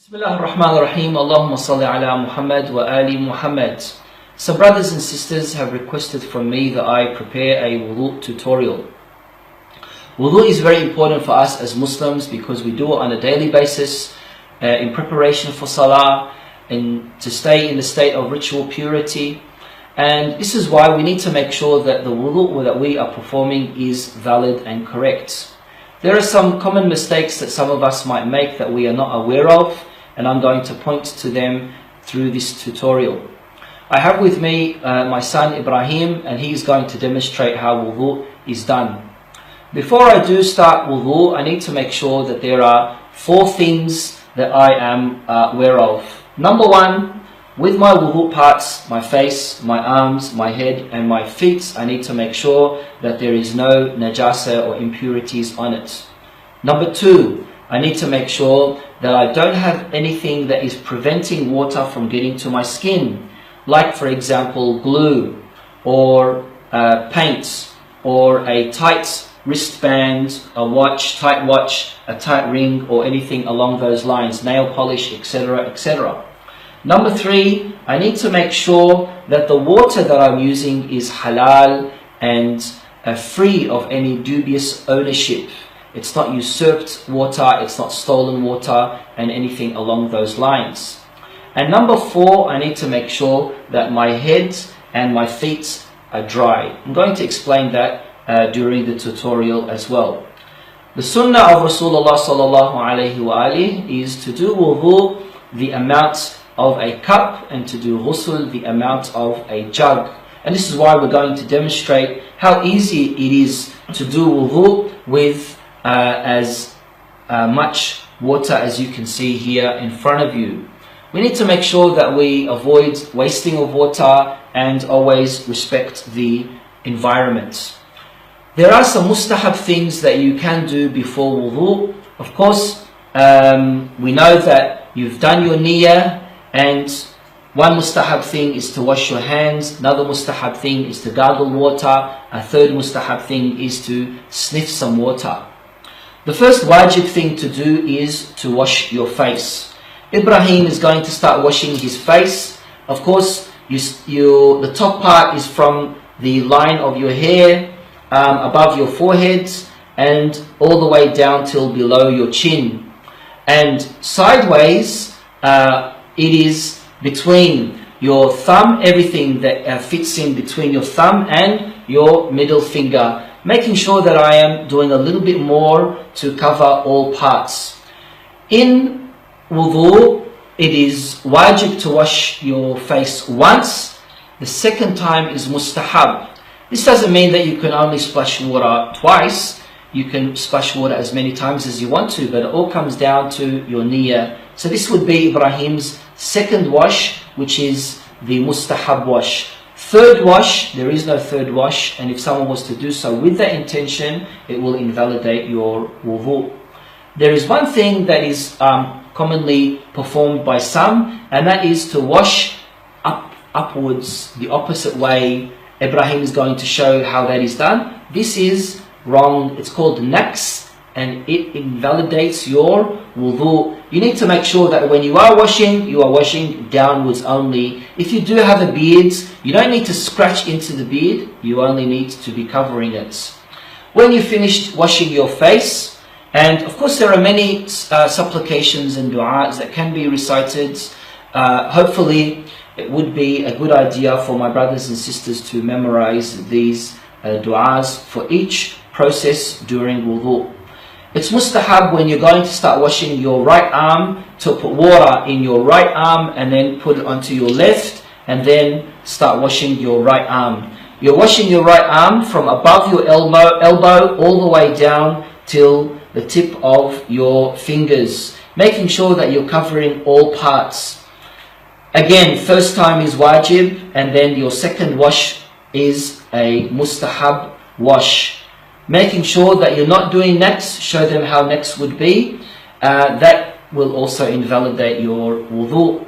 Bismillah ar-Rahman ar-Rahim. Allahumma salli ala Muhammad wa ali Muhammad. Some brothers and sisters have requested from me that I prepare a wudu tutorial. Wudu is very important for us as Muslims because we do it on a daily basis in preparation for salah and to stay in the state of ritual purity. And this is why we need to make sure that the wudu that we are performing is valid and correct. There are some common mistakes that some of us might make that we are not aware of, and I'm going to point to them through this tutorial. I have with me my son Ibrahim, and he's going to demonstrate how wudu is done. Before I do start wudu, I need to make sure that there are 4 things that I am aware of. Number 1, with my wudu parts, my face, my arms, my head and my feet, I need to make sure that there is no najasa or impurities on it. Number 2, I need to make sure that I don't have anything that is preventing water from getting to my skin, like for example glue or paint or a tight wristband, a watch, tight watch, a tight ring or anything along those lines, nail polish, etc., etc. Number 3, I need to make sure that the water that I'm using is halal and free of any dubious ownership. It's not usurped water, it's not stolen water and anything along those lines. And number 4, I need to make sure that my head and my feet are dry. I'm going to explain that during the tutorial as well. The sunnah of Rasulullah sallallahu alayhi wa alihi is to do wudu the amount of a cup and to do ghusl the amount of a jug. And this is why we're going to demonstrate how easy it is to do wudu with as much water as you can see here in front of you. We need to make sure that we avoid wasting of water and always respect the environment. There are some mustahab things that you can do before wudu. Of course, we know that you've done your niyyah, and one mustahab thing is to wash your hands, another mustahab thing is to gargle water, a third mustahab thing is to sniff some water. The first wajib thing to do is to wash your face. Ibrahim is going to start washing his face. Of course, the top part is from the line of your hair above your forehead and all the way down till below your chin. And sideways, it is between your thumb, everything that fits in between your thumb and your middle finger, making sure that I am doing a little bit more to cover all parts. In wudu, it is wajib to wash your face once. The second time is mustahab. This doesn't mean that you can only splash water twice. You can splash water as many times as you want to, but it all comes down to your niyyah. So this would be Ibrahim's second wash, which is the mustahab wash. Third wash, there is no third wash, and if someone was to do so with that intention, it will invalidate your wudu. There is one thing that is commonly performed by some, and that is to wash upwards, the opposite way. Ibrahim is going to show how that is done. This is wrong. It's called naqs, and it invalidates your wudu. You need to make sure that when you are washing downwards only. If you do have a beard, you don't need to scratch into the beard, you only need to be covering it. When you finished washing your face, and of course there are many supplications and du'as that can be recited. Hopefully it would be a good idea for my brothers and sisters to memorize these du'as for each process during wudu. It's mustahab when you're going to start washing your right arm to put water in your right arm and then put it onto your left and then start washing your right arm. You're washing your right arm from above your elbow all the way down till the tip of your fingers, making sure that you're covering all parts. Again, first time is wajib, and then your second wash is a mustahab wash. Making sure that you're not doing naqs, show them how naqs would be. That will also invalidate your wudu.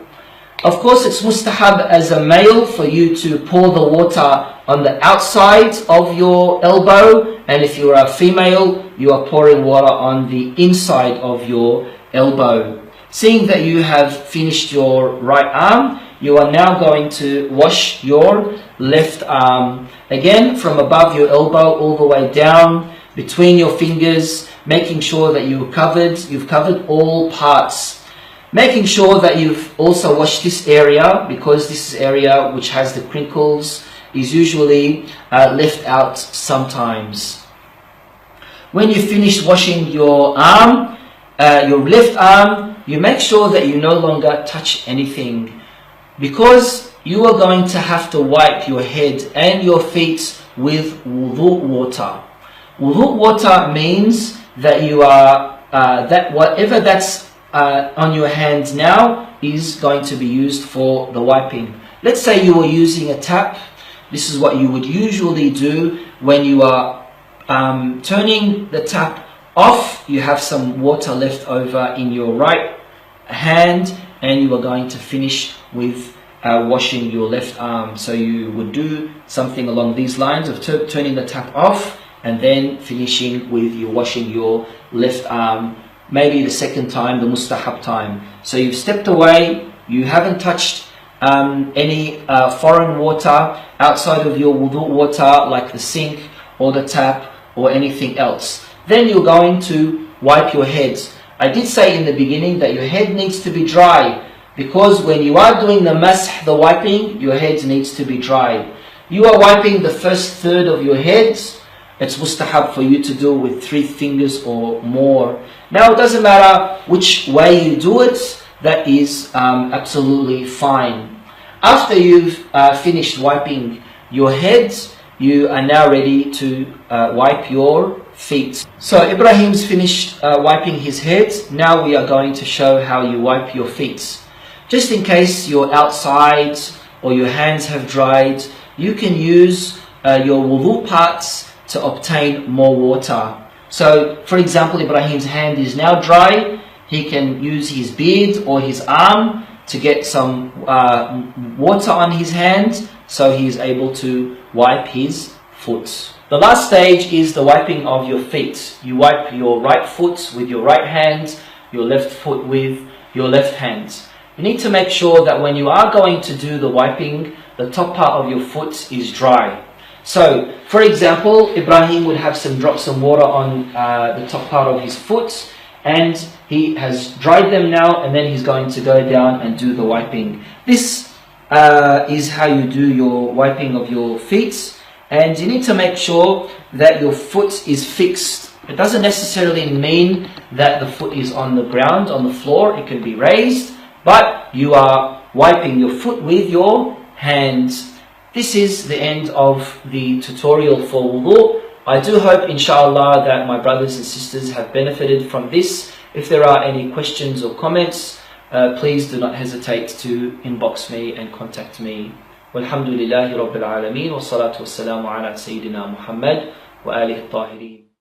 Of course, it's mustahab as a male for you to pour the water on the outside of your elbow, and if you're a female, you are pouring water on the inside of your elbow. Seeing that you have finished your right arm, you are now going to wash your left arm. Again, from above your elbow all the way down, between your fingers, making sure that you've covered all parts. Making sure that you've also washed this area, because this area which has the crinkles is usually left out sometimes. When you finish washing your arm, your left arm, you make sure that you no longer touch anything, because you are going to have to wipe your head and your feet with wudhu water. Wudhu water means that you are that whatever that's on your hands now is going to be used for the wiping. Let's say you are using a tap. This is what you would usually do when you are turning the tap off. You have some water left over in your right hand, and you are going to finish with washing your left arm. So you would do something along these lines of turning the tap off and then finishing with you washing your left arm, maybe the second time, the mustahab time. So you've stepped away, you haven't touched any foreign water outside of your wudu water, like the sink or the tap or anything else. Then you're going to wipe your head. I did say in the beginning that your head needs to be dry, because when you are doing the masah, the wiping, your head needs to be dry. You are wiping the first third of your head. It's mustahab for you to do with 3 fingers or more. Now it doesn't matter which way you do it, that is absolutely fine. After you've finished wiping your head, you are now ready to wipe your feet. So Ibrahim's finished wiping his head. Now we are going to show how you wipe your feet. Just in case you're outside or your hands have dried, you can use your wudu parts to obtain more water. So for example, Ibrahim's hand is now dry. He can use his beard or his arm to get some water on his hand, so he is able to wipe his foot. The last stage is the wiping of your feet. You wipe your right foot with your right hand, your left foot with your left hand. You need to make sure that when you are going to do the wiping, the top part of your foot is dry. So, for example, Ibrahim would have some drops of water on the top part of his foot, and he has dried them now, and then he's going to go down and do the wiping. This is how you do your wiping of your feet, and you need to make sure that your foot is fixed. It doesn't necessarily mean that the foot is on the ground, on the floor. It can be raised, but you are wiping your foot with your hands. This is the end of the tutorial for wudu. I do hope, inshallah, that my brothers and sisters have benefited from this. If there are any questions or comments, please do not hesitate to inbox me and contact me. Walhamdulillahi Rabbil Alameen, wa salatu wa salamu ala Sayyidina Muhammad wa alihi tahirin.